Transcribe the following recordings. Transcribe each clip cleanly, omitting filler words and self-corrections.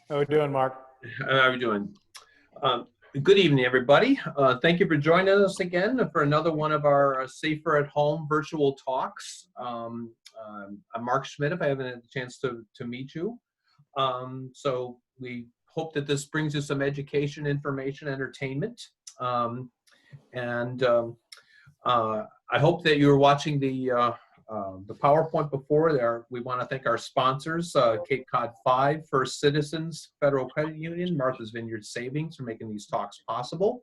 How are we doing, Mark? How are you doing? Um, Good evening, everybody. Thank you for joining us again for another one of our Safer at Home virtual talks. I'm Mark Schmidt, if I haven't had a chance to meet you. So we hope that this brings you some education, information, entertainment. Um, and I hope that you were watching the PowerPoint before there. We want to thank our sponsors, Cape Cod 5, First Citizens, Federal Credit Union, Martha's Vineyard Savings for making these talks possible.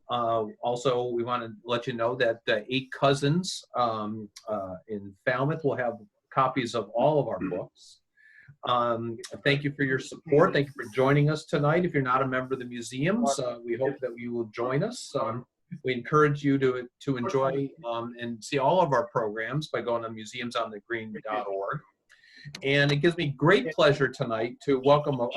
Also, we want to let you know that Eight Cousins in Falmouth will have copies of all of our books. Thank you for your support. Thank you for joining us tonight. If you're not a member of the museums, we hope that you will join us. We encourage you to enjoy and see all of our programs by going to museumsonthegreen.org. And it gives me great pleasure tonight to welcome a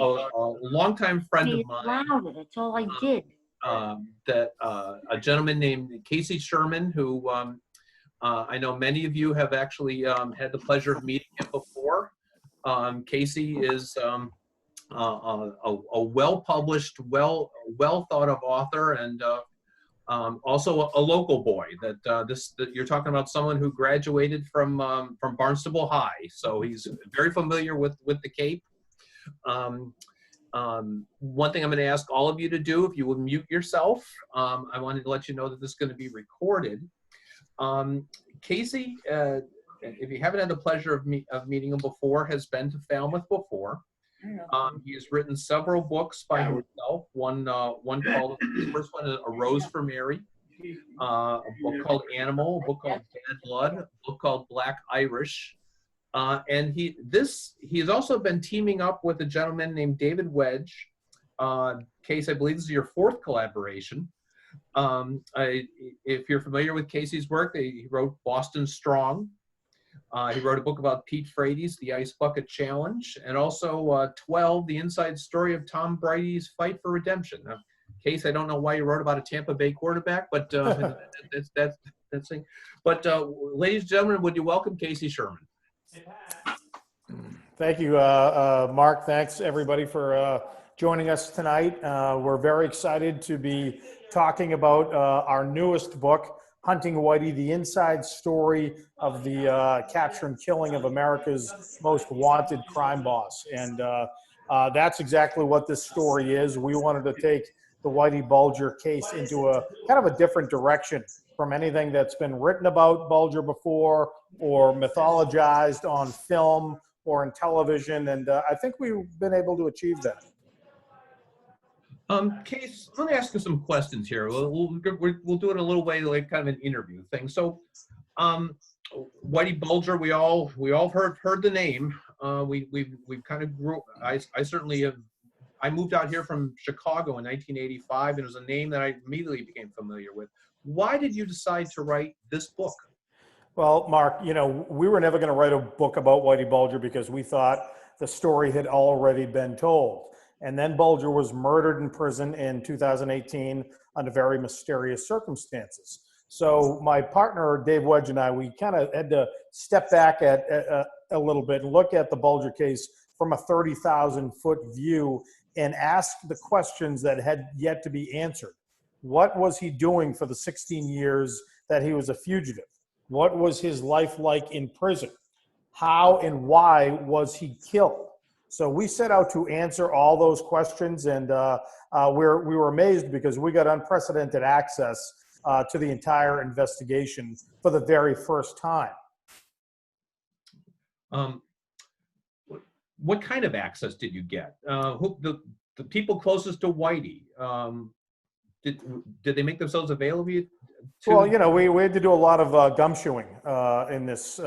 longtime friend of mine. That's all I did. A gentleman named Casey Sherman, who I know many of you have actually had the pleasure of meeting him before. Casey is a well-published, well thought of author, and also a local boy. That you're talking about someone who graduated from Barnstable High, so he's very familiar with the Cape. One thing I'm going to ask all of you to do, if you would mute yourself, I wanted to let you know that this is going to be recorded. Casey, if you haven't had the pleasure of meeting him before, has been to Falmouth before. He has written several books by himself. One called, the first one is A Rose for Mary, a book called Animal, a book called Bad Blood, a book called Black Irish. And he has also been teaming up with a gentleman named David Wedge. Case, I believe this is your fourth collaboration. If you're familiar with Casey's work, he wrote Boston Strong. He wrote a book about Pete Frates, The Ice Bucket Challenge, and also 12, The Inside Story of Tom Brady's Fight for Redemption. Now, Case, I don't know why you wrote about a Tampa Bay quarterback, but that's thing. But ladies and gentlemen, would you welcome Casey Sherman? Thank you, Mark. Thanks, everybody, for joining us tonight. We're very excited to be talking about our newest book, Hunting Whitey, the inside story of the capture and killing of America's most wanted crime boss. And that's exactly what this story is. We wanted to take the Whitey Bulger case into a kind of a different direction from anything that's been written about Bulger before or mythologized on film or in television. And I think we've been able to achieve that. Case, let me ask you some questions here. We'll do it a little way like kind of an interview thing. So, Whitey Bulger, we all heard the name. We've kind of grew. I certainly have. I moved out here from Chicago in 1985, and it was a name that I immediately became familiar with. Why did you decide to write this book? Well, Mark, we were never going to write a book about Whitey Bulger because we thought the story had already been told. And then Bulger was murdered in prison in 2018 under very mysterious circumstances. So my partner, Dave Wedge, and I, we kind of had to step back a little bit and look at the Bulger case from a 30,000-foot view and ask the questions that had yet to be answered. What was he doing for the 16 years that he was a fugitive? What was his life like in prison? How and why was he killed? So we set out to answer all those questions, and we were amazed because we got unprecedented access to the entire investigation for the very first time. What kind of access did you get? The people closest to Whitey, did they make themselves available? Well, we had to do a lot of gumshoeing in this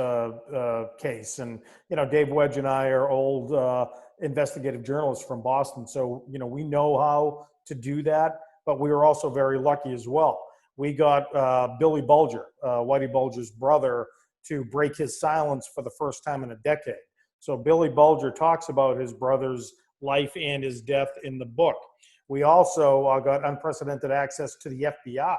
case. And, Dave Wedge and I are old investigative journalists from Boston. So, we know how to do that, but we were also very lucky as well. We got Billy Bulger, Whitey Bulger's brother, to break his silence for the first time in a decade. So Billy Bulger talks about his brother's life and his death in the book. We also got unprecedented access to the FBI.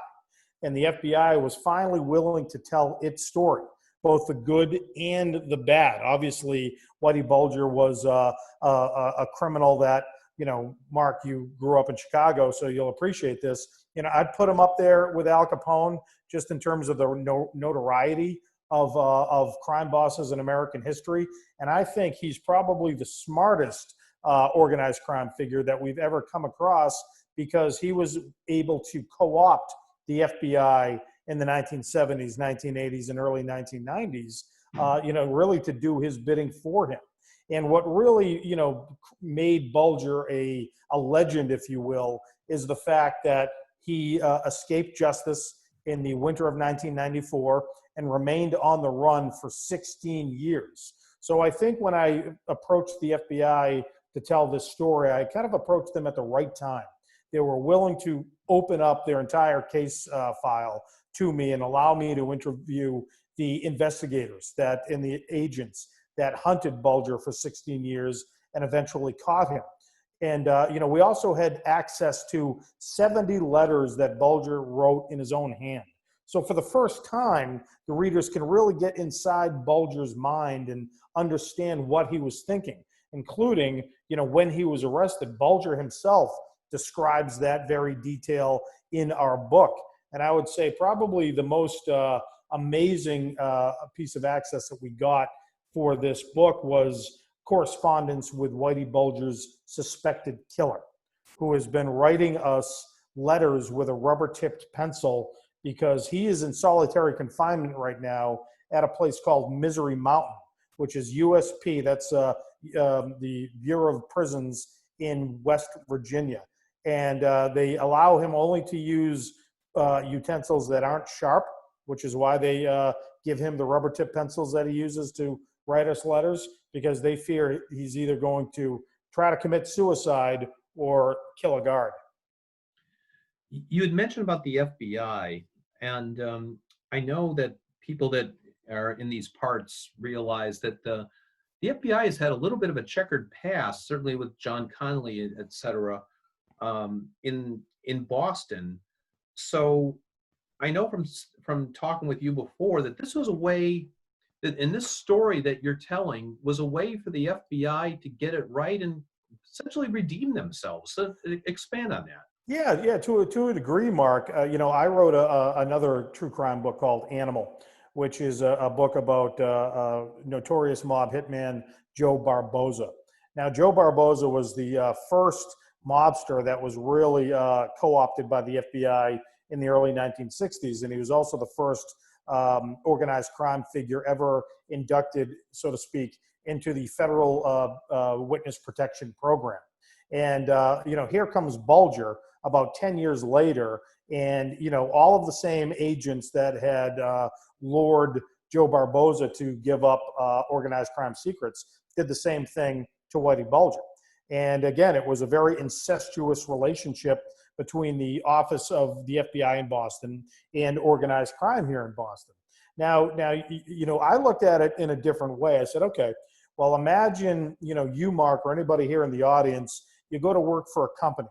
And the FBI was finally willing to tell its story, both the good and the bad. Obviously, Whitey Bulger was a criminal that Mark, you grew up in Chicago, so you'll appreciate this. I'd put him up there with Al Capone just in terms of the notoriety of crime bosses in American history. And I think he's probably the smartest organized crime figure that we've ever come across, because he was able to co-opt the FBI in the 1970s, 1980s, and early 1990s, really to do his bidding for him. And what really, made Bulger a legend, if you will, is the fact that he escaped justice in the winter of 1994 and remained on the run for 16 years. So I think when I approached the FBI to tell this story, I kind of approached them at the right time. They were willing to open up their entire case file to me and allow me to interview the investigators and the agents that hunted Bulger for 16 years and eventually caught him. And, we also had access to 70 letters that Bulger wrote in his own hand. So for the first time, the readers can really get inside Bulger's mind and understand what he was thinking, including, when he was arrested. Bulger himself describes that very detail in our book. And I would say probably the most amazing piece of access that we got for this book was correspondence with Whitey Bulger's suspected killer, who has been writing us letters with a rubber-tipped pencil because he is in solitary confinement right now at a place called Misery Mountain, which is USP. That's the Bureau of Prisons in West Virginia. And they allow him only to use utensils that aren't sharp, which is why they give him the rubber-tipped pencils that he uses to write us letters, because they fear he's either going to try to commit suicide or kill a guard. You had mentioned about the FBI, and I know that people that are in these parts realize that the FBI has had a little bit of a checkered past, certainly with John Connolly, et cetera, in Boston. So I know from talking with you before that this was a way that, in this story that you're telling, was a way for the FBI to get it right and essentially redeem themselves. So expand on that. Yeah, to a degree, Mark. I wrote another true crime book called Animal, which is a book about notorious mob hitman Joe Barboza. Now, Joe Barboza was the first mobster that was really co-opted by the FBI in the early 1960s, and he was also the first organized crime figure ever inducted, so to speak, into the federal witness protection program. And, here comes Bulger about 10 years later, and, all of the same agents that had lured Joe Barboza to give up organized crime secrets did the same thing to Whitey Bulger. And again, it was a very incestuous relationship between the office of the FBI in Boston and organized crime here in Boston. Now, I looked at it in a different way. I said, okay, well, imagine, you, Mark, or anybody here in the audience, you go to work for a company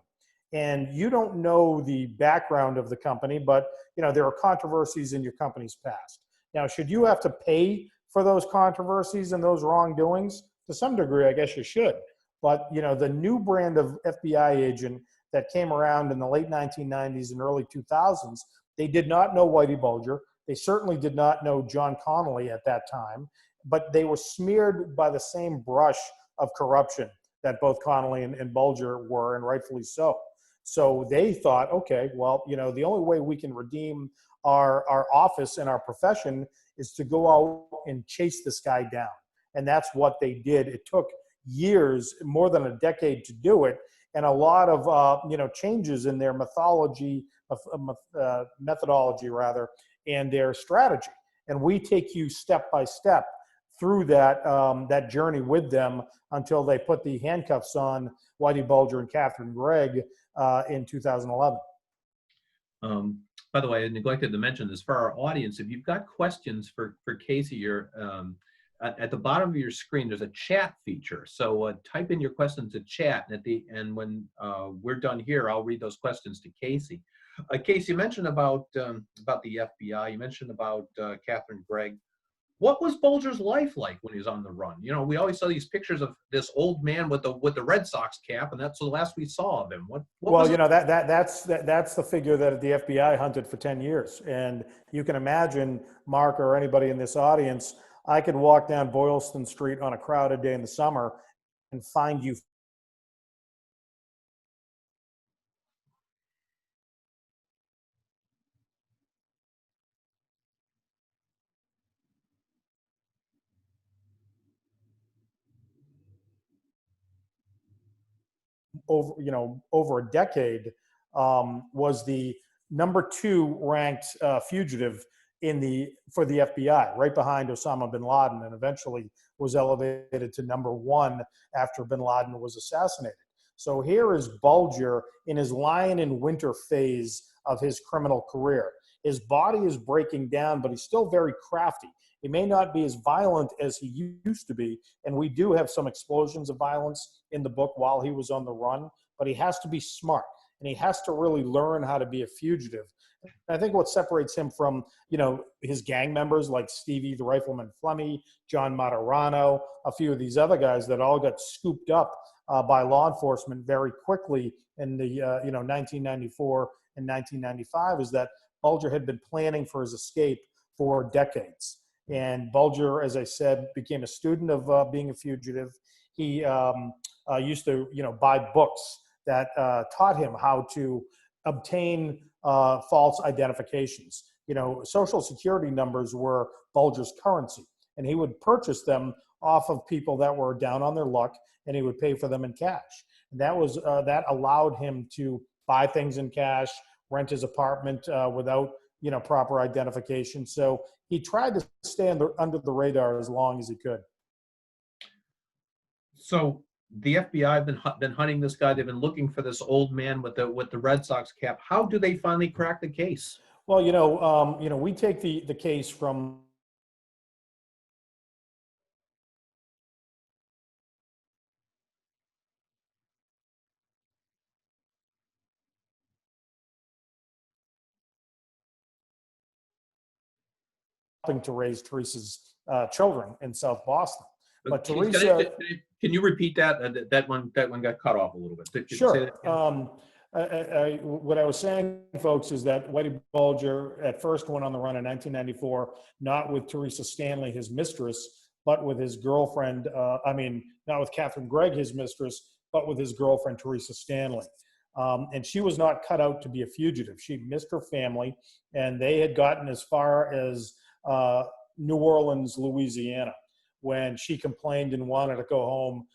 and you don't know the background of the company, but, there are controversies in your company's past. Now, should you have to pay for those controversies and those wrongdoings? To some degree, I guess you should. But, the new brand of FBI agent that came around in the late 1990s and early 2000s, they did not know Whitey Bulger. They certainly did not know John Connolly at that time, but they were smeared by the same brush of corruption that both Connolly and Bulger were, and rightfully so. So they thought, okay, well, the only way we can redeem our office and our profession is to go out and chase this guy down. And that's what they did. It took years, more than a decade to do it, and a lot of changes in their methodology rather, and their strategy. And we take you step by step through that journey with them until they put the handcuffs on Whitey Bulger and Catherine Gregg in 2011. By the way, I neglected to mention this for our audience. If you've got questions for Casey, you're at the bottom of your screen, there's a chat feature. So type in your questions to chat, and when we're done here, I'll read those questions to Casey. Casey, you mentioned about the FBI. You mentioned about Catherine Gregg. What was Bulger's life like when he was on the run? You know, we always saw these pictures of this old man with the Red Sox cap, and that's the last we saw of him. What Well, was you it? know, that's the figure that the FBI hunted for 10 years. And you can imagine, Mark, or anybody in this audience, I could walk down Boylston Street on a crowded day in the summer and find you over a decade, was the number two ranked fugitive for the FBI, right behind Osama bin Laden, and eventually was elevated to number one after bin Laden was assassinated. So here is Bulger in his lion in winter phase of his criminal career. His body is breaking down, but he's still very crafty. He may not be as violent as he used to be, and we do have some explosions of violence in the book while he was on the run, but he has to be smart, and he has to really learn how to be a fugitive. I think what separates him from, his gang members like Stevie the Rifleman Flemmy, John Matarano, a few of these other guys that all got scooped up by law enforcement very quickly in the 1994 and 1995, is that Bulger had been planning for his escape for decades. And Bulger, as I said, became a student of being a fugitive. He used to, buy books that taught him how to obtain false identifications. Social security numbers were Bulger's currency, and he would purchase them off of people that were down on their luck, and he would pay for them in cash. And that allowed him to buy things in cash, rent his apartment without proper identification. So he tried to stay under the radar as long as he could. So the FBI have been hunting this guy. They've been looking for this old man with the Red Sox cap. How do they finally crack the case? Well, we take the case from helping to raise Teresa's children in South Boston. But Teresa, can you repeat that? That one got cut off a little bit. Sure. What I was saying, folks, is that Whitey Bulger at first went on the run in 1994, not with Teresa Stanley, his mistress, but with his girlfriend. Not with Catherine Gregg, his mistress, but with his girlfriend, Teresa Stanley. And she was not cut out to be a fugitive. She'd missed her family, and they had gotten as far as New Orleans, Louisiana, when she complained and wanted to go home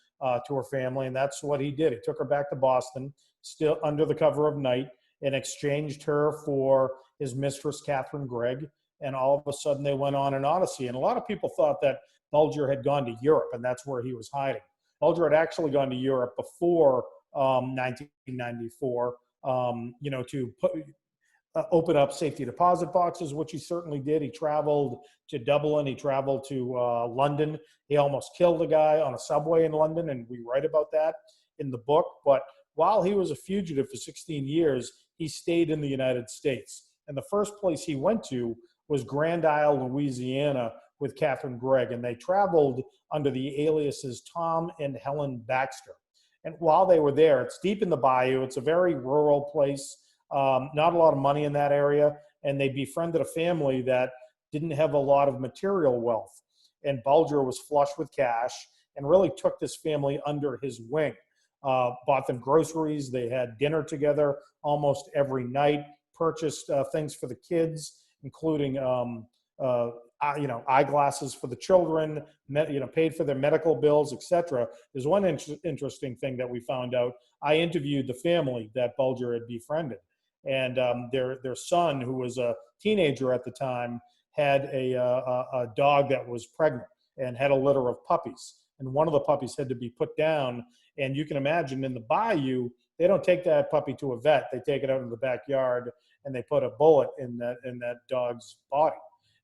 to her family. And that's what he did. He took her back to Boston, still under the cover of night, and exchanged her for his mistress, Catherine Gregg. And all of a sudden they went on an odyssey. And a lot of people thought that Bulger had gone to Europe, and that's where he was hiding. Bulger had actually gone to Europe before 1994, to open up safety deposit boxes, which he certainly did. He traveled to Dublin. He traveled to London. He almost killed a guy on a subway in London, and we write about that in the book. But while he was a fugitive for 16 years, he stayed in the United States. And the first place he went to was Grand Isle, Louisiana, with Catherine Gregg. And they traveled under the aliases Tom and Helen Baxter. And while they were there, it's deep in the bayou. It's a very rural place. Not a lot of money in that area, and they befriended a family that didn't have a lot of material wealth. And Bulger was flush with cash and really took this family under his wing. Bought them groceries. They had dinner together almost every night. Purchased things for the kids, including eyeglasses for the children. Paid for their medical bills, etc. There's one interesting thing that we found out. I interviewed the family that Bulger had befriended. And their son, who was a teenager at the time, had a dog that was pregnant and had a litter of puppies. And one of the puppies had to be put down. And you can imagine in the bayou, they don't take that puppy to a vet. They take it out in the backyard and they put a bullet in that dog's body.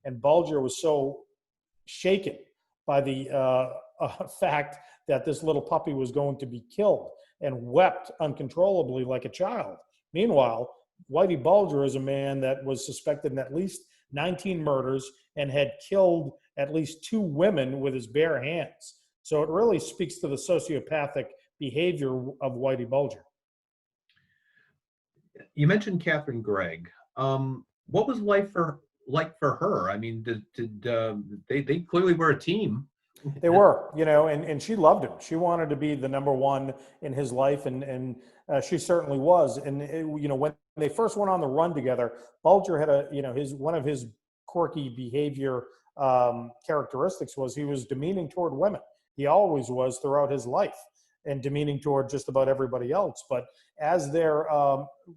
And Bulger was so shaken by the fact that this little puppy was going to be killed and wept uncontrollably like a child. Meanwhile, Whitey Bulger is a man that was suspected in at least 19 murders, and had killed at least 2 women with his bare hands. So it really speaks to the sociopathic behavior of Whitey Bulger. You mentioned Catherine Gregg. What was life like for her? I mean, they clearly were a team. They were, and she loved him. She wanted to be the number one in his life, and she certainly was. And when they first went on the run together, Bulger had one of his quirky behavior characteristics was he was demeaning toward women. He always was throughout his life, and demeaning toward just about everybody else. But as their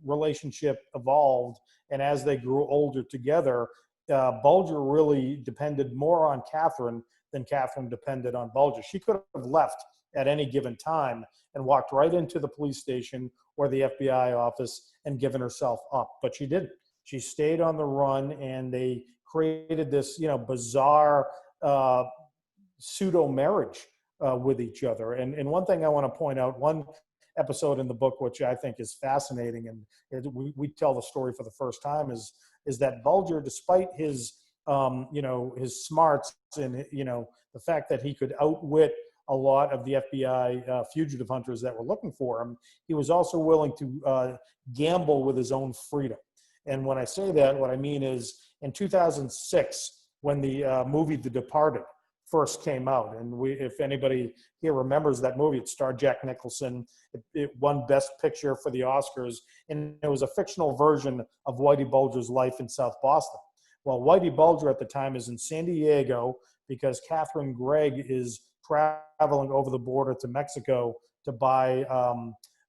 relationship evolved and as they grew older together, Bulger really depended more on Catherine than Catherine depended on Bulger. She could have left at any given time and walked right into the police station or the FBI office and given herself up, but she didn't. She stayed on the run, and they created this, bizarre pseudo marriage with each other. And one thing I want to point out, one episode in the book, which I think is fascinating, and we tell the story for the first time, is that Bulger, despite his his smarts and the fact that he could outwit a lot of the FBI fugitive hunters that were looking for him, he was also willing to gamble with his own freedom. And when I say that, what I mean is in 2006, when the movie The Departed first came out, and if anybody here remembers that movie, it starred Jack Nicholson. It won Best Picture for the Oscars, and it was a fictional version of Whitey Bulger's life in South Boston. Well, Whitey Bulger at the time is in San Diego because Catherine Gregg is traveling over the border to Mexico to buy,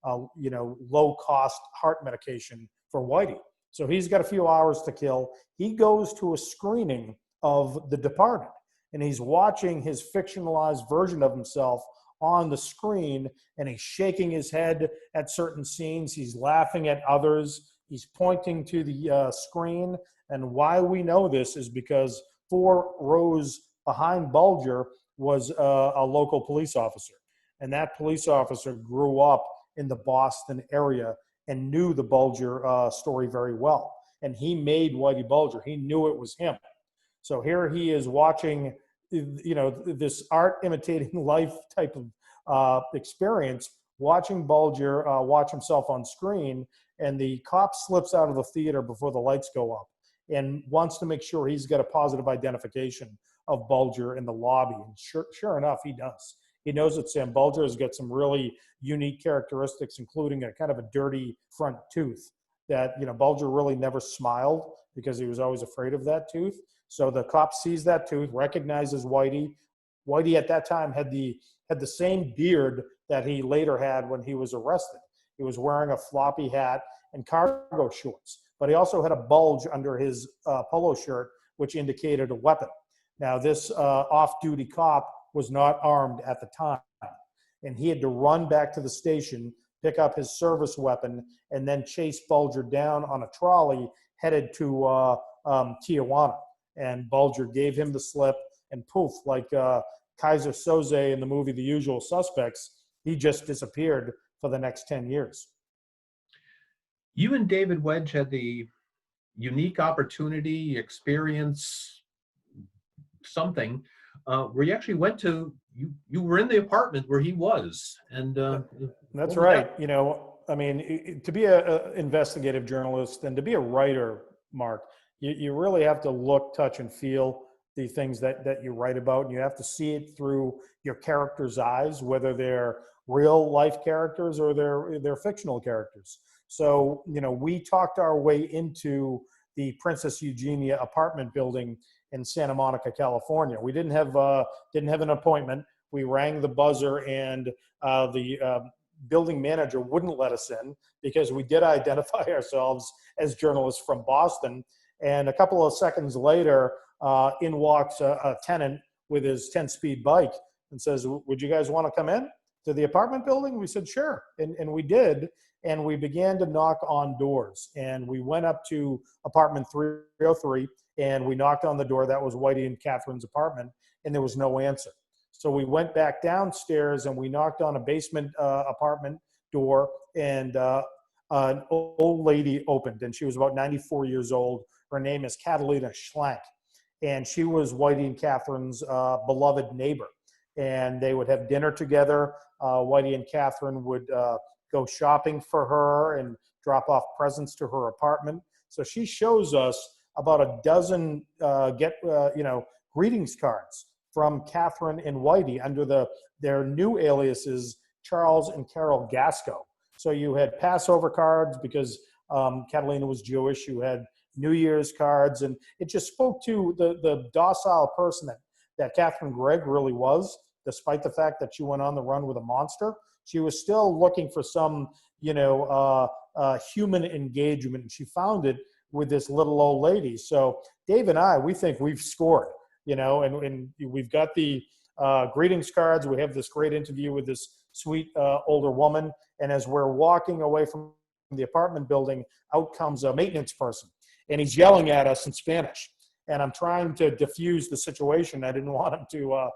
low-cost heart medication for Whitey. So he's got a few hours to kill. He goes to a screening of The Departed, and he's watching his fictionalized version of himself on the screen, and he's shaking his head at certain scenes. He's laughing at others. He's pointing to the screen. And why we know this is because 4 rows behind Bulger was a local police officer. And that police officer grew up in the Boston area and knew the Bulger story very well. And he made Whitey Bulger. He knew it was him. So here he is watching, this art imitating life type of experience, watching Bulger watch himself on screen, and the cop slips out of the theater before the lights go up and wants to make sure he's got a positive identification of Bulger in the lobby. And sure enough, he does. He knows it's him. Bulger has got some really unique characteristics, including a kind of a dirty front tooth that, Bulger really never smiled because he was always afraid of that tooth. So the cop sees that tooth, recognizes Whitey. Whitey at that time had the same beard that he later had when he was arrested. He was wearing a floppy hat and cargo shorts, but he also had a bulge under his polo shirt, which indicated a weapon. Now, this off-duty cop was not armed at the time, and he had to run back to the station, pick up his service weapon, and then chase Bulger down on a trolley headed to Tijuana. And Bulger gave him the slip, and poof, like Kaiser Soze in the movie The Usual Suspects, he just disappeared for the next 10 years. You and David Wedge had the unique opportunity, experience, something, where you actually went to, you were in the apartment where he was. And that's right. To be an investigative journalist and to be a writer, Mark, you really have to look, touch, and feel the things that you write about. And you have to see it through your characters' eyes, whether they're real life characters or they're fictional characters. So, we talked our way into the Princess Eugenia apartment building in Santa Monica, California. We didn't have an appointment. We rang the buzzer, and the building manager wouldn't let us in because we did identify ourselves as journalists from Boston. And a couple of seconds later, in walks a tenant with his 10-speed bike and says, "Would you guys want to come in to the apartment building?" We said, "Sure." And we did. And we began to knock on doors. And we went up to apartment 303, and we knocked on the door. That was Whitey and Catherine's apartment, and there was no answer. So we went back downstairs, and we knocked on a basement apartment door, and an old lady opened, and she was about 94 years old Her name is Catalina Schlank. And she was Whitey and Catherine's beloved neighbor. And they would have dinner together. Whitey and Catherine would go shopping for her and drop off presents to her apartment. So she shows us about a dozen greetings cards from Catherine and Whitey under their new aliases, Charles and Carol Gasco. So you had Passover cards because Catalina was Jewish. You had New Year's cards, and it just spoke to the docile person that Catherine Gregg really was, despite the fact that she went on the run with a monster. She was still looking for some, human engagement, and she found it with this little old lady. So Dave and I, we think we've scored, and we've got the greetings cards. We have this great interview with this sweet older woman, and as we're walking away from the apartment building, out comes a maintenance person, and he's yelling at us in Spanish. And I'm trying to diffuse the situation. I didn't want him to,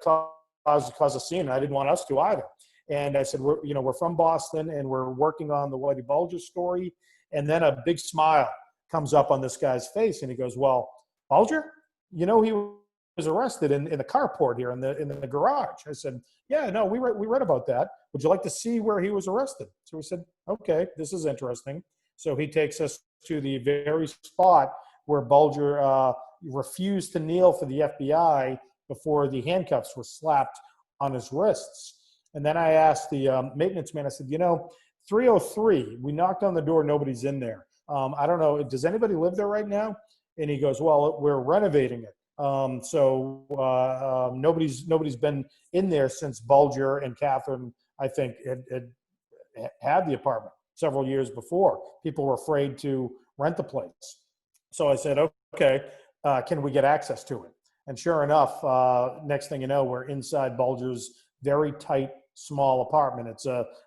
cause a scene. I didn't want us to either. And I said, we're from Boston, and we're working on the Whitey Bulger story. And then a big smile comes up on this guy's face, and he goes, "Well, Bulger, he was arrested in the carport here in the garage." I said, "Yeah, no, we read about that. Would you like to see where he was arrested?" So we said, "Okay, this is interesting." So he takes us to the very spot where Bulger refused to kneel for the FBI before the handcuffs were slapped on his wrists. And then I asked the maintenance man, I said, 303, we knocked on the door, nobody's in there. I don't know, does anybody live there right now? And he goes, "Well, we're renovating it. Nobody's been in there since Bulger and Catherine, I think, had the apartment several years before. People were afraid to rent the place." So I said, "Okay, can we get access to it?" And sure enough, next thing you know, we're inside Bulger's very tight, small apartment.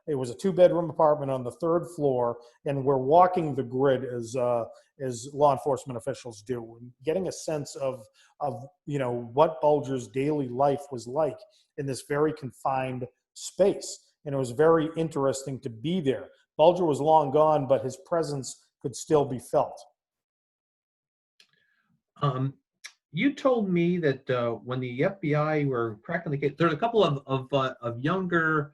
It was a 2-bedroom apartment on the 3rd floor, and we're walking the grid as law enforcement officials do, and getting a sense of what Bulger's daily life was like in this very confined space. And it was very interesting to be there. Bulger was long gone, but his presence could still be felt. You told me that when the FBI were cracking the case, there's a couple of younger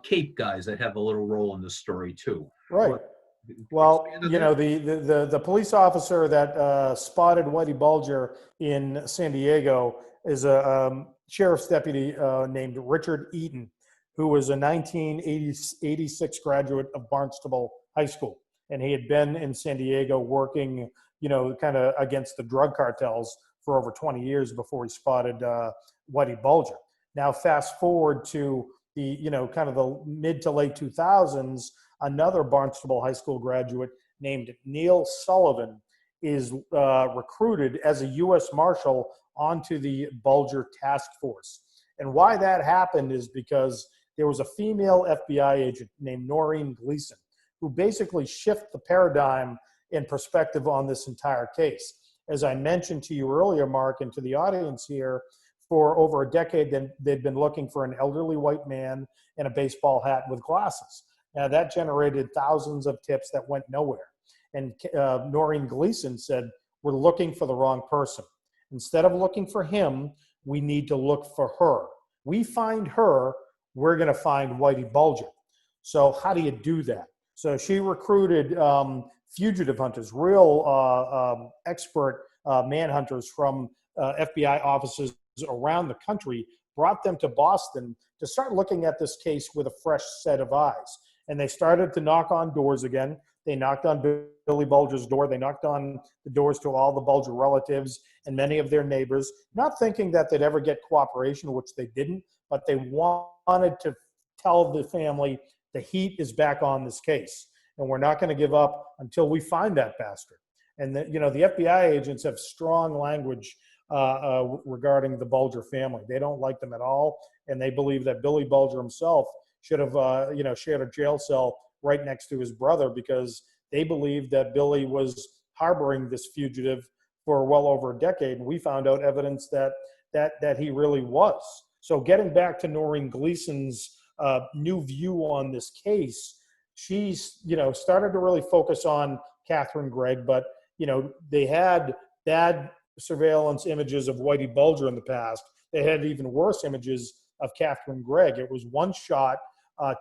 Cape guys that have a little role in this story too. Right. Well, the police officer that spotted Whitey Bulger in San Diego is a sheriff's deputy named Richard Eaton, who was a 1986 graduate of Barnstable High School. And he had been in San Diego working, kind of against the drug cartels for over 20 years before he spotted Whitey Bulger. Now, fast forward to the, kind of the mid to late 2000s, another Barnstable High School graduate named Neil Sullivan is recruited as a U.S. Marshal onto the Bulger task force. And why that happened is because there was a female FBI agent named Noreen Gleason who basically shifted the paradigm in perspective on this entire case. As I mentioned to you earlier, Mark, and to the audience here, for over a decade, they'd been looking for an elderly white man in a baseball hat with glasses. Now, that generated thousands of tips that went nowhere. And Noreen Gleason said, "We're looking for the wrong person. Instead of looking for him, we need to look for her. We find her, we're going to find Whitey Bulger." So how do you do that? So she recruited fugitive hunters, real expert manhunters from FBI offices around the country, brought them to Boston to start looking at this case with a fresh set of eyes. And they started to knock on doors again. They knocked on Billy Bulger's door. They knocked on the doors to all the Bulger relatives and many of their neighbors, not thinking that they'd ever get cooperation, which they didn't, but they wanted to tell the family the heat is back on this case, and we're not going to give up until we find that bastard. And the FBI agents have strong language regarding the Bulger family. They don't like them at all, and they believe that Billy Bulger himself should have, shared a jail cell right next to his brother, because they believed that Billy was harboring this fugitive for well over a decade, and we found out evidence that he really was. So getting back to Noreen Gleason's new view on this case, she's started to really focus on Catherine Gregg, but, they had bad surveillance images of Whitey Bulger in the past. They had even worse images of Catherine Gregg. It was one shot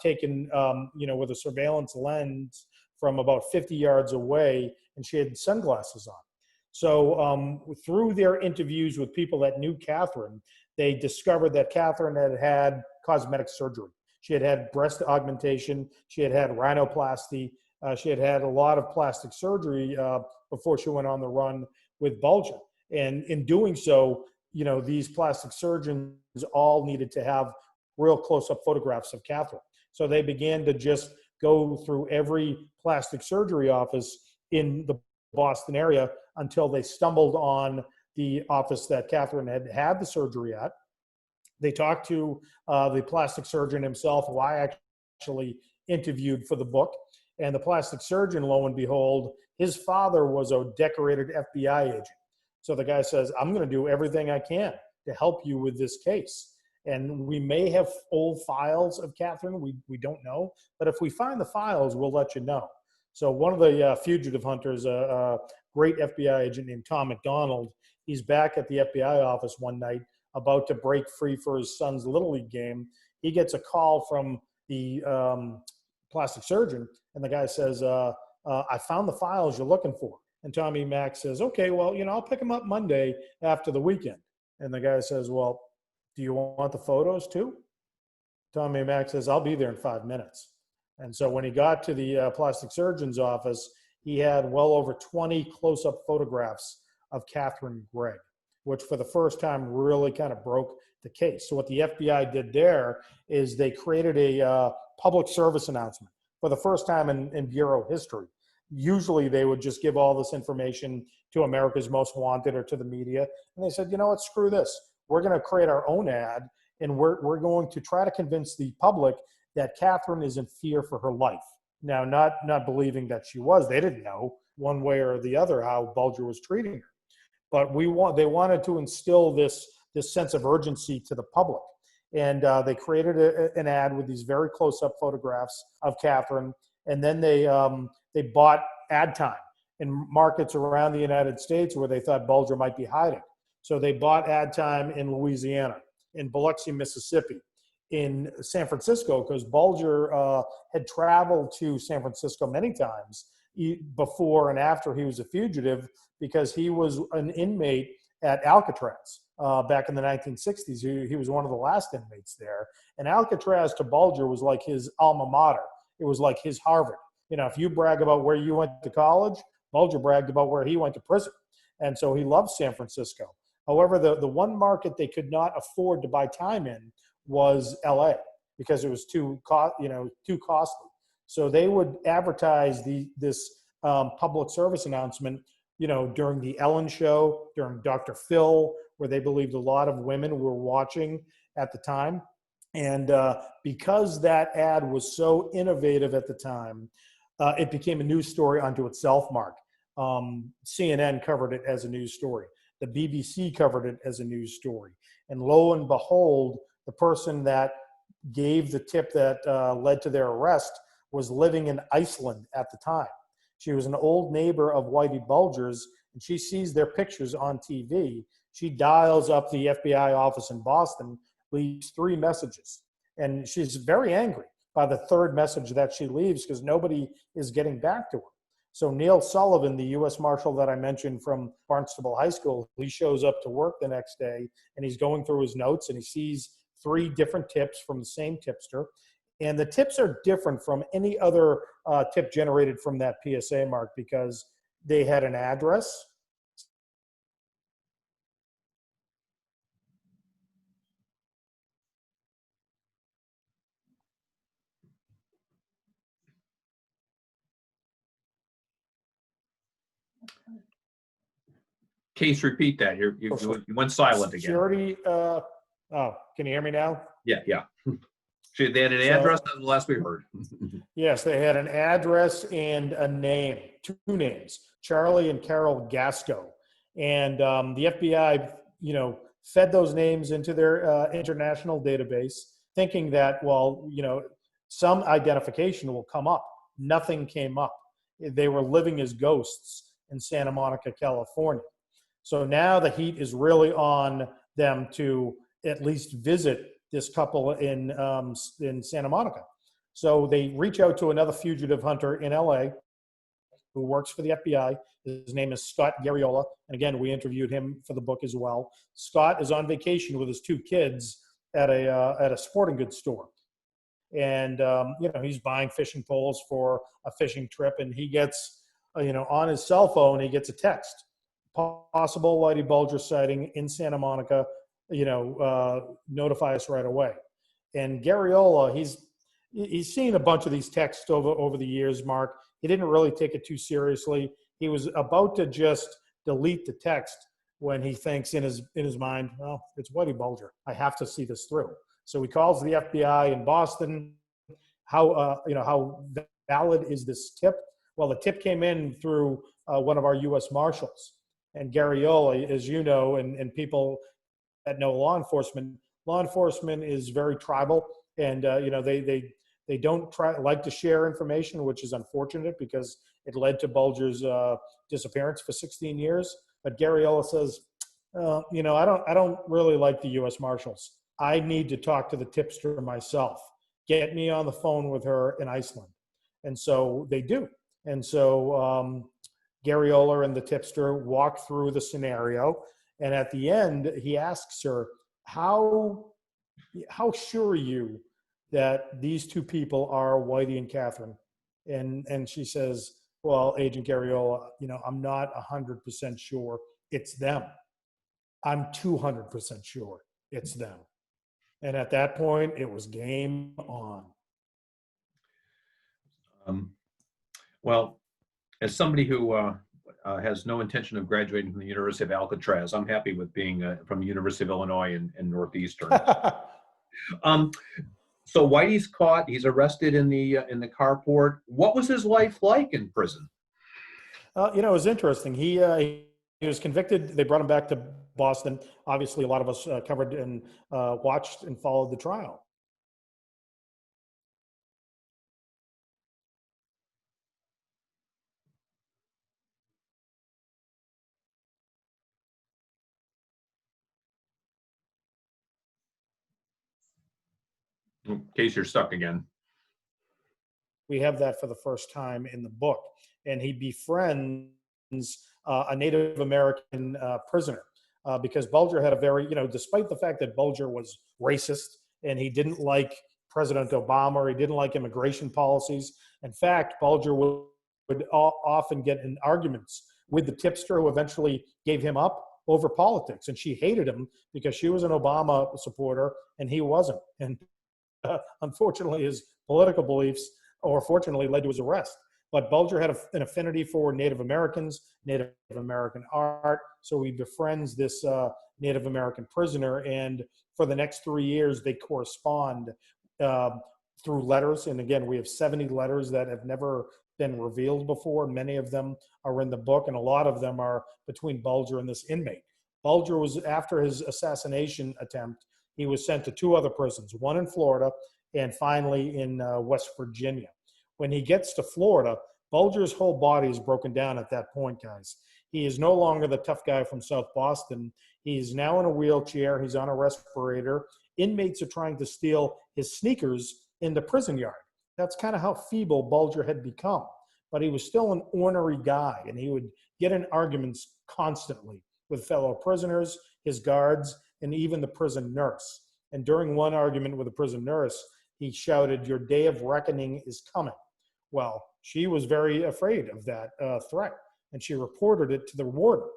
taken, with a surveillance lens from about 50 yards away, and she had sunglasses on. So through their interviews with people that knew Catherine, they discovered that Catherine had cosmetic surgery. She had had breast augmentation. She had had rhinoplasty. She had a lot of plastic surgery before she went on the run with Bulger. And in doing so, these plastic surgeons all needed to have real close-up photographs of Catherine. So they began to just go through every plastic surgery office in the Boston area until they stumbled on the office that Catherine had the surgery at. They talked to the plastic surgeon himself, who I actually interviewed for the book. And the plastic surgeon, lo and behold, his father was a decorated FBI agent. So the guy says, I'm going to do everything I can to help you with this case. And we may have old files of Catherine. We don't know. But if we find the files, we'll let you know. So one of the fugitive hunters, a great FBI agent named Tom McDonald, he's back at the FBI office one night about to break free for his son's Little League game. He gets a call from the plastic surgeon, and the guy says, I found the files you're looking for. And Tommy Mack says, okay, well, I'll pick them up Monday after the weekend. And the guy says, well, do you want the photos too? Tommy Mack says, I'll be there in 5 minutes. And so when he got to the plastic surgeon's office, he had well over 20 close-up photographs of Catherine Gregg, which for the first time really kind of broke the case. So what the FBI did there is they created a public service announcement for the first time in Bureau history. Usually they would just give all this information to America's Most Wanted or to the media. And they said, you know what, screw this. We're going to create our own ad, and we're going to try to convince the public that Catherine is in fear for her life. Now, not believing that she was. They didn't know one way or the other how Bulger was treating her. But they wanted to instill this sense of urgency to the public. And they created an ad with these very close-up photographs of Catherine. And then they bought ad time in markets around the United States where they thought Bulger might be hiding. So they bought ad time in Louisiana, in Biloxi, Mississippi, in San Francisco, because Bulger had traveled to San Francisco many times before and after he was a fugitive, because he was an inmate at Alcatraz back in the 1960s. He was one of the last inmates there. And Alcatraz to Bulger was like his alma mater. It was like his Harvard. If you brag about where you went to college, Bulger bragged about where he went to prison. And so he loved San Francisco. However, the one market they could not afford to buy time in was LA, because it was too costly. So they would advertise this public service announcement, during the Ellen Show, during Dr. Phil, where they believed a lot of women were watching at the time. And because that ad was so innovative at the time, it became a news story unto itself, Mark. CNN covered it as a news story. The BBC covered it as a news story. And lo and behold, the person that gave the tip that led to their arrest was living in Iceland at the time. She was an old neighbor of Whitey Bulger's, and she sees their pictures on TV. She dials up the FBI office in Boston, leaves 3 messages. And she's very angry by the 3rd message that she leaves, because nobody is getting back to her. So Neil Sullivan, the U.S. Marshal that I mentioned from Barnstable High School, he shows up to work the next day, and he's going through his notes, and he sees 3 different tips from the same tipster. And the tips are different from any other tip generated from that PSA, Mark, because they had an address. Case, repeat that. You went silent again. Security. Oh, can you hear me now? Yeah. They had an address. That's the last we heard. Yes, they had an address and a name, 2 names, Charlie and Carol Gasco. And the FBI, fed those names into their international database, thinking that, some identification will come up. Nothing came up. they were living as ghosts in Santa Monica, California. So now the heat is really on them to at least visit this couple in Santa Monica. So they reach out to another fugitive hunter in LA who works for the FBI. His name is Scott Garriola. And again, we interviewed him for the book as well. Scott is on vacation with his two kids at a sporting goods store. And, he's buying fishing poles for a fishing trip. And he gets, on his cell phone, he gets a text. Possible Whitey Bulger sighting in Santa Monica, notify us right away. And Garriola, he's seen a bunch of these texts over the years, Mark. He didn't really take it too seriously. He was about to just delete the text when he thinks in his mind, well, it's Whitey Bulger. I have to see this through. So he calls the FBI in Boston. How valid is this tip? Well, the tip came in through one of our U.S. Marshals. And Garriola, as you know, and people that know law enforcement is very tribal, and they don't like to share information, which is unfortunate because it led to Bulger's disappearance for 16 years. But Garriola says, I don't really like the U.S. Marshals. I need to talk to the tipster myself. Get me on the phone with her in Iceland. And so they do. And so Garriola and the tipster walk through the scenario. And at the end, he asks her, how sure are you that these two people are Whitey and Catherine? And she says, well, Agent Garriola, I'm not 100% sure it's them. I'm 200% sure it's them. And at that point, it was game on. Well, as somebody who has no intention of graduating from the University of Alcatraz, I'm happy with being from the University of Illinois in Northeastern. So Whitey's caught. He's arrested in the carport. What was his life like in prison? It was interesting. He was convicted. They brought him back to Boston. Obviously, a lot of us covered and watched and followed the trial. In case you're stuck again. We have that for the first time in the book. And he befriends a Native American prisoner because Bulger had a very, despite the fact that Bulger was racist and he didn't like President Obama, or he didn't like immigration policies. In fact, Bulger would often get in arguments with the tipster who eventually gave him up over politics. And she hated him because she was an Obama supporter and he wasn't. And unfortunately, his political beliefs, or fortunately, led to his arrest. But Bulger had an affinity for Native Americans, Native American art, so he befriends this Native American prisoner, and for the next 3 years, they correspond through letters. And again, we have 70 letters that have never been revealed before. Many of them are in the book, and a lot of them are between Bulger and this inmate. Bulger was, after his assassination attempt, he was sent to 2 other prisons, one in Florida and finally in West Virginia. When he gets to Florida, Bulger's whole body is broken down at that point, guys. He is no longer the tough guy from South Boston. He's now in a wheelchair. He's on a respirator. Inmates are trying to steal his sneakers in the prison yard. That's kind of how feeble Bulger had become. But he was still an ornery guy, and he would get in arguments constantly with fellow prisoners, his guards, and even the prison nurse. And during one argument with the prison nurse, he shouted, "Your day of reckoning is coming." Well, she was very afraid of that threat, and she reported it to the warden.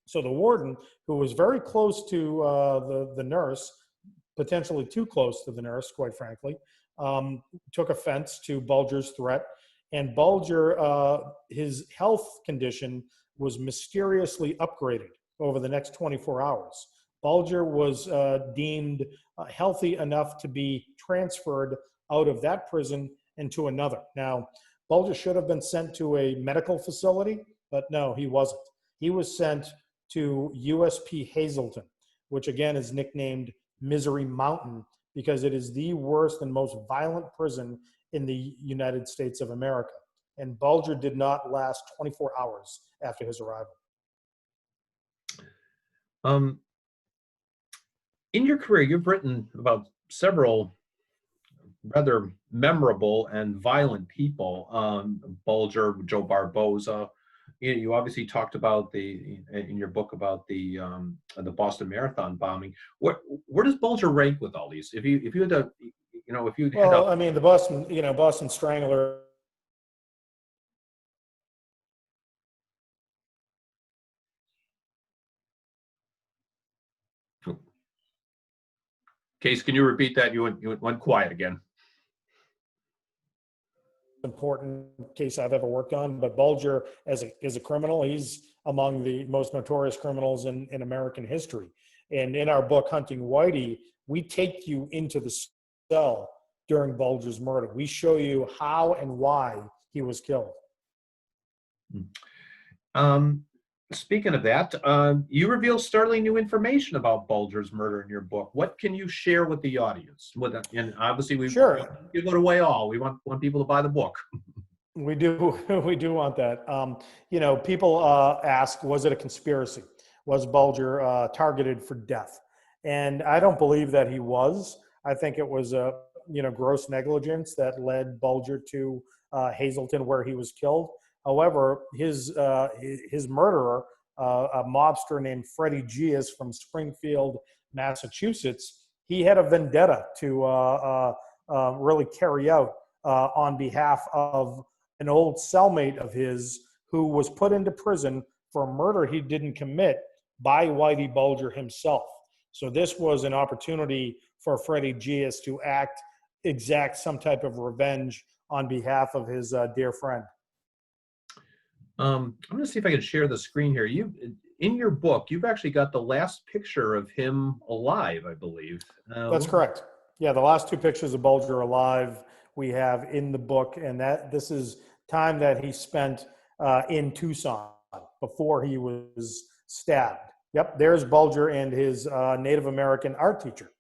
So the warden, who was very close to the nurse, potentially too close to the nurse, quite frankly, took offense to Bulger's threat. And Bulger, his health condition was mysteriously upgraded over the next 24 hours. Bulger was deemed healthy enough to be transferred out of that prison into another. Now, Bulger should have been sent to a medical facility, but no, he wasn't. He was sent to USP Hazleton, which again is nicknamed Misery Mountain because it is the worst and most violent prison in the United States of America. and Bulger did not last 24 hours after his arrival. Um, in your career, you've written about several rather memorable and violent people. Bulger, Joe Barboza. You obviously talked about in your book about the Boston Marathon bombing. Where does Bulger rank with all these? If you had to, if you had Well, to, I mean, the Boston Strangler. Case, can you repeat that? You went quiet again. Important case I've ever worked on, but Bulger as a criminal, he's among the most notorious criminals in American history. And in our book, Hunting Whitey, we take you into the cell during Bulger's murder. We show you how and why he was killed. Speaking of that, you reveal startling new information about Bulger's murder in your book. What can you share with the audience? And obviously, we give it away all. We want people to buy the book. We do want that. People ask, was it a conspiracy? Was Bulger targeted for death? And I don't believe that he was. I think it was a gross negligence that led Bulger to Hazleton, where he was killed. However, his murderer, a mobster named Freddie Gias from Springfield, Massachusetts, he had a vendetta to really carry out on behalf of an old cellmate of his who was put into prison for a murder he didn't commit by Whitey Bulger himself. So this was an opportunity for Freddie Gias to exact some type of revenge on behalf of his dear friend. I'm going to see if I can share the screen here. In your book, you've actually got the last picture of him alive, I believe. That's correct. Yeah, the last two pictures of Bulger alive we have in the book, and this is time that he spent in Tucson before he was stabbed. Yep, there's Bulger and his Native American art teacher.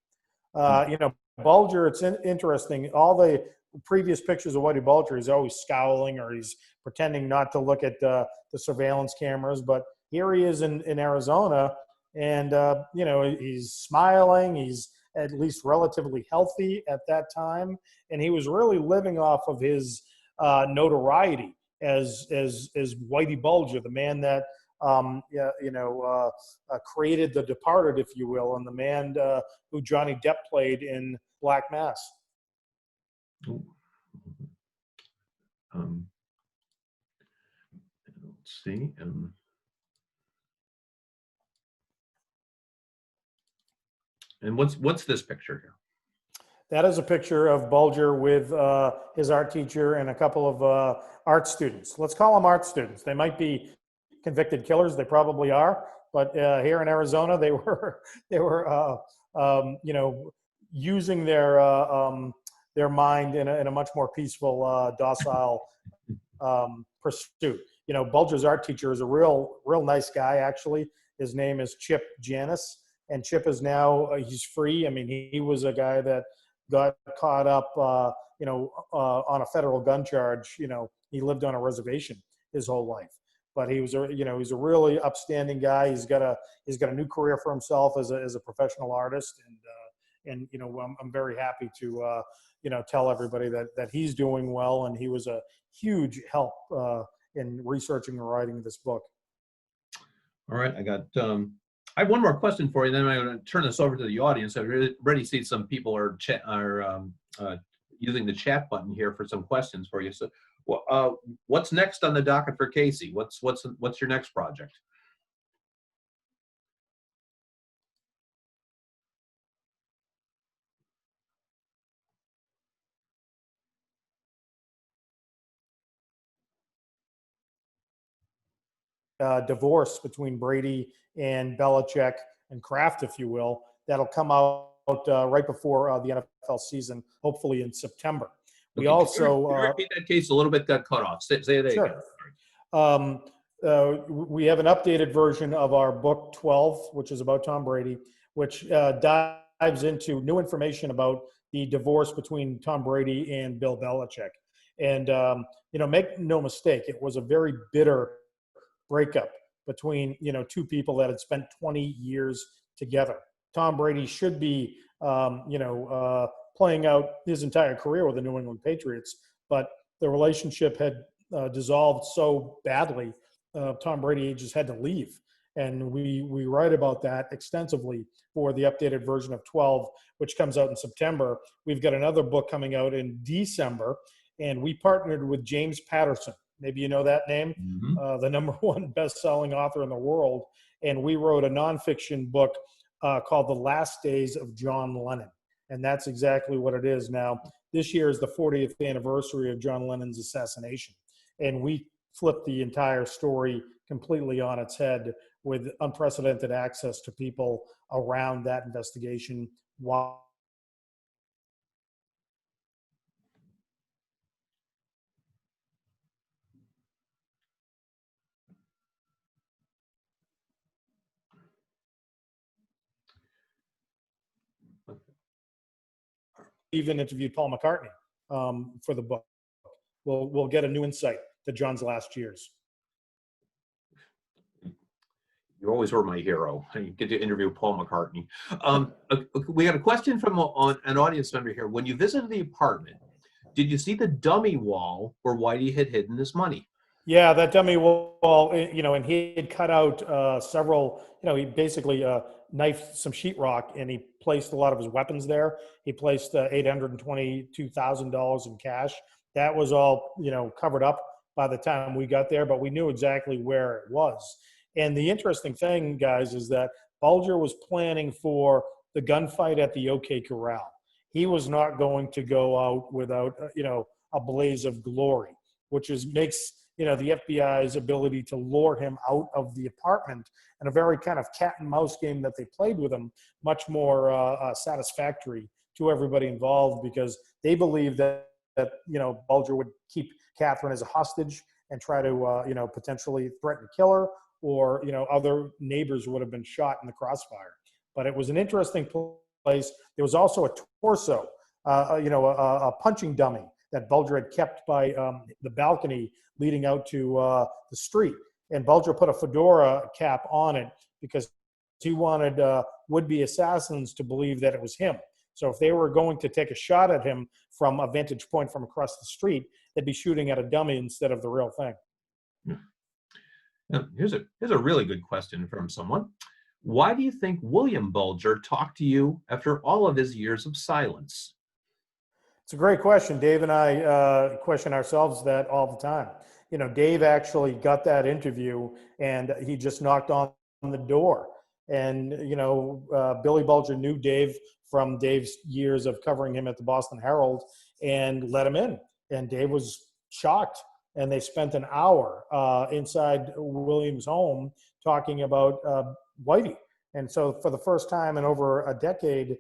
Bulger, it's interesting, all the previous pictures of Whitey Bulger, he's always scowling or he's pretending not to look at the surveillance cameras. But here he is in Arizona, and he's smiling. He's at least relatively healthy at that time, and he was really living off of his notoriety as Whitey Bulger, the man that created The Departed, if you will, and the man who Johnny Depp played in Black Mass. Let's see. And what's this picture here? That is a picture of Bulger with his art teacher and a couple of art students. Let's call them art students. They might be convicted killers. They probably are. But here in Arizona, they were using their mind in a much more peaceful, docile pursuit. Bulger's art teacher is a real nice guy, actually. His name is Chip Janis, and Chip is now, he's free. I mean, he was a guy that got caught up, on a federal gun charge. He lived on a reservation his whole life, but he's a really upstanding guy. He's got a new career for himself as a professional artist, and I'm very happy to tell everybody that he's doing well, and he was a huge help in researching and writing this book. All right, I have one more question for you, then I'm going to turn this over to the audience. I already see some people are using the chat button here for some questions for you. So, what's next on the docket for Casey? What's your next project? Divorce between Brady and Belichick and Kraft, if you will, that'll come out right before the NFL season, hopefully in September. We also can you repeat that case a little bit. Got cut off. Say it again. We have an updated version of our book 12, which is about Tom Brady, which dives into new information about the divorce between Tom Brady and Bill Belichick. And, make no mistake, it was a very bitter breakup between, two people that had spent 20 years together. Tom Brady should be, playing out his entire career with the New England Patriots, but the relationship had dissolved so badly. Tom Brady just had to leave. And we write about that extensively for the updated version of 12, which comes out in September. We've got another book coming out in December, and we partnered with James Patterson. Maybe you know that name, the #1 best-selling author in the world. And we wrote a nonfiction book called The Last Days of John Lennon. And that's exactly what it is. Now, this year is the 40th anniversary of John Lennon's assassination. And we flipped the entire story completely on its head with unprecedented access to people around that investigation. While even interviewed Paul McCartney for the book. We'll get a new insight to John's last years. You always were my hero. You get to interview Paul McCartney. We got a question from an audience member here. When you visited the apartment, did you see the dummy wall where Whitey had hidden his money? Yeah, that dummy wall, and he had cut out several, he basically knifed some sheetrock and he placed a lot of his weapons there. He placed $822,000 in cash. That was all, covered up by the time we got there, but we knew exactly where it was. And the interesting thing, guys, is that Bulger was planning for the gunfight at the OK Corral. He was not going to go out without, a blaze of glory, which makes, the FBI's ability to lure him out of the apartment and a very kind of cat and mouse game that they played with him much more satisfactory to everybody involved, because they believed that Bulger would keep Catherine as a hostage and try to, potentially threaten to kill her, or, other neighbors would have been shot in the crossfire. But it was an interesting place. There was also a torso, a punching dummy that Bulger had kept by the balcony leading out to the street. And Bulger put a fedora cap on it because he wanted would-be assassins to believe that it was him. So if they were going to take a shot at him from a vantage point from across the street, they'd be shooting at a dummy instead of the real thing. Now, here's a really good question from someone. Why do you think William Bulger talked to you after all of his years of silence? It's a great question. Dave and I question ourselves that all the time. Dave actually got that interview and he just knocked on the door. And, Billy Bulger knew Dave from Dave's years of covering him at the Boston Herald and let him in. And Dave was shocked. And they spent an hour inside William's home talking about Whitey. And so for the first time in over a decade,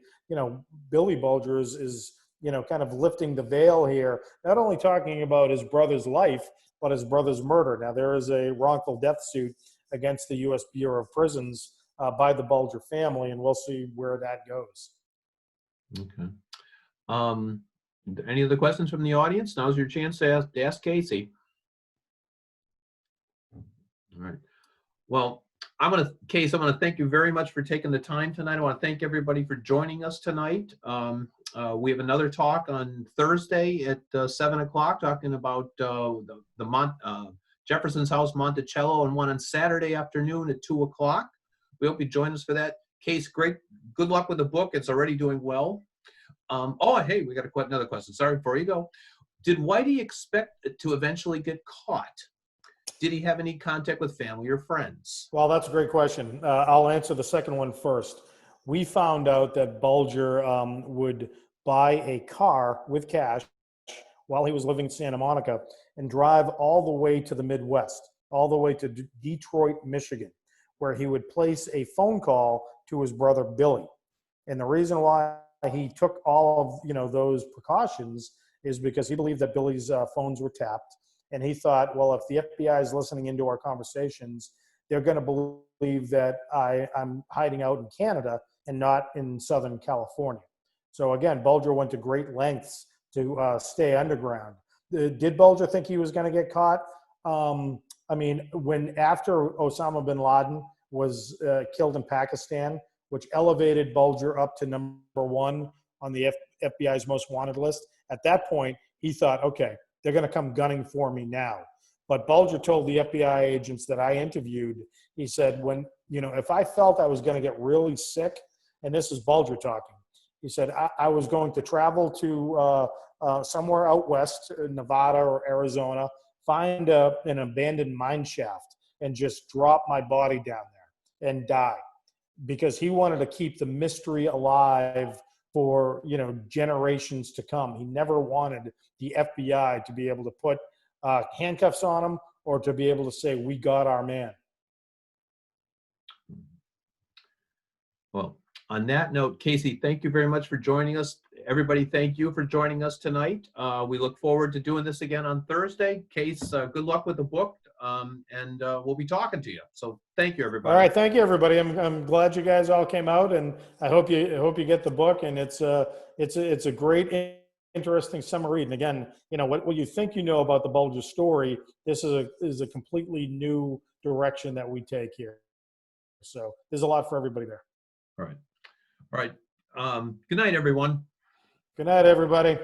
Billy Bulger is kind of lifting the veil here, not only talking about his brother's life, but his brother's murder. Now, there is a wrongful death suit against the U.S. Bureau of Prisons by the Bulger family, and we'll see where that goes. Okay. Any other questions from the audience? Now's your chance to ask Casey. All right. Well, Case, I'm going to thank you very much for taking the time tonight. I want to thank everybody for joining us tonight. We have another talk on Thursday at 7 o'clock talking about Jefferson's House, Monticello, and one on Saturday afternoon at 2 o'clock. We hope you join us for that. Case, good luck with the book. It's already doing well. Hey, we got another question. Sorry, before you go. Did Whitey expect to eventually get caught? Did he have any contact with family or friends? Well, that's a great question. I'll answer the second one first. We found out that Bulger would buy a car with cash while he was living in Santa Monica and drive all the way to the Midwest, all the way to Detroit, Michigan, where he would place a phone call to his brother Billy. And the reason why he took all of those precautions is because he believed that Billy's phones were tapped. And he thought, well, if the FBI is listening into our conversations, they're going to believe that I'm hiding out in Canada and not in Southern California. So again, Bulger went to great lengths to stay underground. Did Bulger think he was going to get caught? I mean, after Osama bin Laden was killed in Pakistan, which elevated Bulger up to #1 on the FBI's most wanted list, at that point, he thought, okay, they're going to come gunning for me now. But Bulger told the FBI agents that I interviewed, he said, if I felt I was going to get really sick, and this is Bulger talking, he said, I was going to travel to somewhere out west, Nevada or Arizona, find an abandoned mine shaft and just drop my body down there and die, because he wanted to keep the mystery alive for generations to come. He never wanted the FBI to be able to put handcuffs on him or to be able to say, we got our man. Well, on that note, Casey, thank you very much for joining us. Everybody, thank you for joining us tonight. We look forward to doing this again on Thursday. Case, good luck with the book, and we'll be talking to you. So thank you, everybody. All right, thank you, everybody. I'm glad you guys all came out, and I hope you get the book. And it's a great, interesting summer read. And again, what you think you know about the Bulger story, this is a completely new direction that we take here. So there's a lot for everybody there. All right. Good night, everyone. Good night, everybody.